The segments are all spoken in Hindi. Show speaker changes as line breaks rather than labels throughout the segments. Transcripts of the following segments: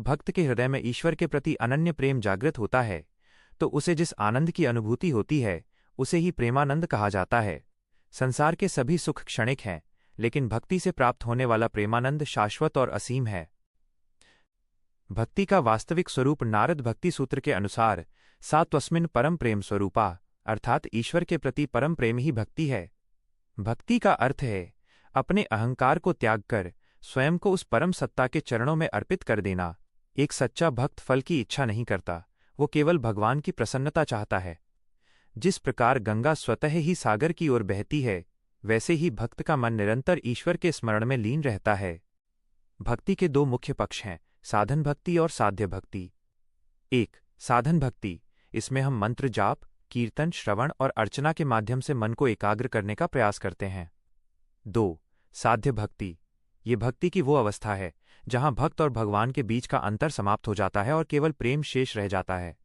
भक्त के हृदय में ईश्वर के प्रति अनन्य प्रेम जागृत होता है तो उसे जिस आनंद की अनुभूति होती है उसे ही प्रेमानंद कहा जाता है। संसार के सभी सुख क्षणिक हैं, लेकिन भक्ति से प्राप्त होने वाला प्रेमानंद शाश्वत और असीम है। भक्ति का वास्तविक स्वरूप नारद भक्ति सूत्र के अनुसार सा त्वस्मिन् परम प्रेम स्वरूपा अर्थात ईश्वर के प्रति परम प्रेम ही भक्ति है। भक्ति का अर्थ है अपने अहंकार को त्याग कर स्वयं को उस परम सत्ता के चरणों में अर्पित कर देना। एक सच्चा भक्त फल की इच्छा नहीं करता, वो केवल भगवान की प्रसन्नता चाहता है। जिस प्रकार गंगा स्वतः ही सागर की ओर बहती है, वैसे ही भक्त का मन निरंतर ईश्वर के स्मरण में लीन रहता है। भक्ति के दो मुख्य पक्ष हैं, साधन भक्ति और साध्य भक्ति। 1. साधन भक्ति। इसमें हम मंत्र जाप, कीर्तन, श्रवण और अर्चना के माध्यम से मन को एकाग्र करने का प्रयास करते हैं। 2. साध्य भक्ति। ये भक्ति की वो अवस्था है जहां भक्त और भगवान के बीच का अंतर समाप्त हो जाता है और केवल प्रेम शेष रह जाता है।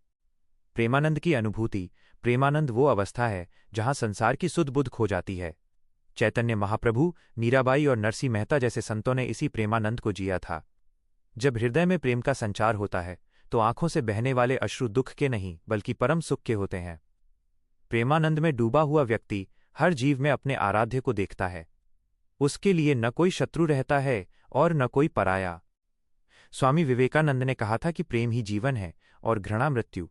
प्रेमानंद की अनुभूति। प्रेमानंद वो अवस्था है जहां संसार की सुध बुध खो जाती है। चैतन्य महाप्रभु, मीराबाई और नरसिंह मेहता जैसे संतों ने इसी प्रेमानंद को जिया था। जब हृदय में प्रेम का संचार होता है तो आंखों से बहने वाले अश्रु दुख के नहीं बल्कि परम सुख के होते हैं। प्रेमानंद में डूबा हुआ व्यक्ति हर जीव में अपने आराध्य को देखता है। उसके लिए न कोई शत्रु रहता है और न कोई पराया। स्वामी विवेकानंद ने कहा था कि प्रेम ही जीवन है और घृणा मृत्यु।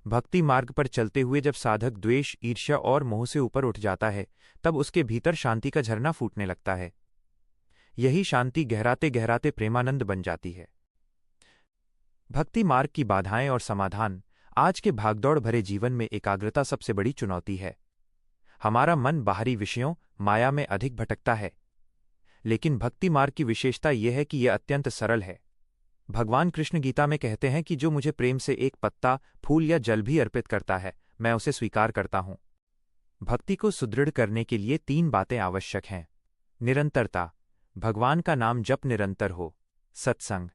भक्ति मार्ग पर चलते हुए जब साधक द्वेष, ईर्ष्या और मोह से ऊपर उठ जाता है, तब उसके भीतर शांति का झरना फूटने लगता है। यही शांति गहराते गहराते प्रेमानंद बन जाती है। भक्ति मार्ग की बाधाएं और समाधान। आज के भागदौड़ भरे जीवन में एकाग्रता सबसे बड़ी चुनौती है। हमारा मन बाहरी विषयों, माया में अधिक भटकता है, लेकिन भक्ति मार्ग की विशेषता यह है कि यह अत्यंत सरल है। भगवान कृष्ण गीता में कहते हैं कि जो मुझे प्रेम से एक पत्ता, फूल या जल भी अर्पित करता है, मैं उसे स्वीकार करता हूं। भक्ति को सुदृढ़ करने के लिए 3 बातें आवश्यक हैं। निरंतरता। भगवान का नाम जप निरंतर हो। सत्संग।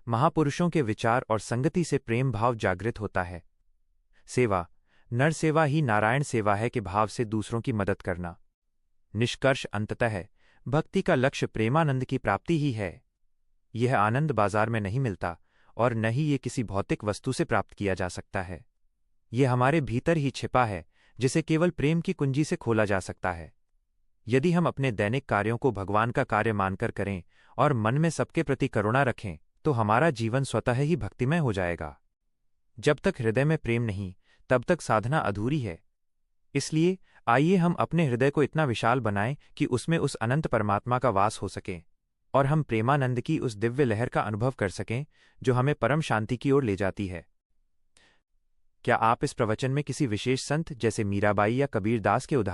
महापुरुषों के विचार और संगति से प्रेम भाव जागृत होता है। सेवा। नर सेवा ही नारायण सेवा है के भाव से दूसरों की मदद करना। निष्कर्ष अंततः भक्ति का लक्ष्य प्रेमानंद की प्राप्ति ही है। यह आनंद बाजार में नहीं मिलता और न ही ये किसी भौतिक वस्तु से प्राप्त किया जा सकता है। यह हमारे भीतर ही छिपा है, जिसे केवल प्रेम की कुंजी से खोला जा सकता है। यदि हम अपने दैनिक कार्यों को भगवान का कार्य मानकर करें और मन में सबके प्रति करुणा रखें, तो हमारा जीवन स्वतः ही भक्तिमय हो जाएगा। जब तक हृदय में प्रेम नहीं, तब तक साधना अधूरी है। इसलिए आइए हम अपने हृदय को इतना विशाल बनाएं कि उसमें उस अनंत परमात्मा का वास हो सके और हम प्रेमानंद की उस दिव्य लहर का अनुभव कर सकें जो हमें परम शांति की ओर ले जाती है। क्या आप इस प्रवचन में किसी विशेष संत जैसे मीराबाई या कबीर दास के उदाहरण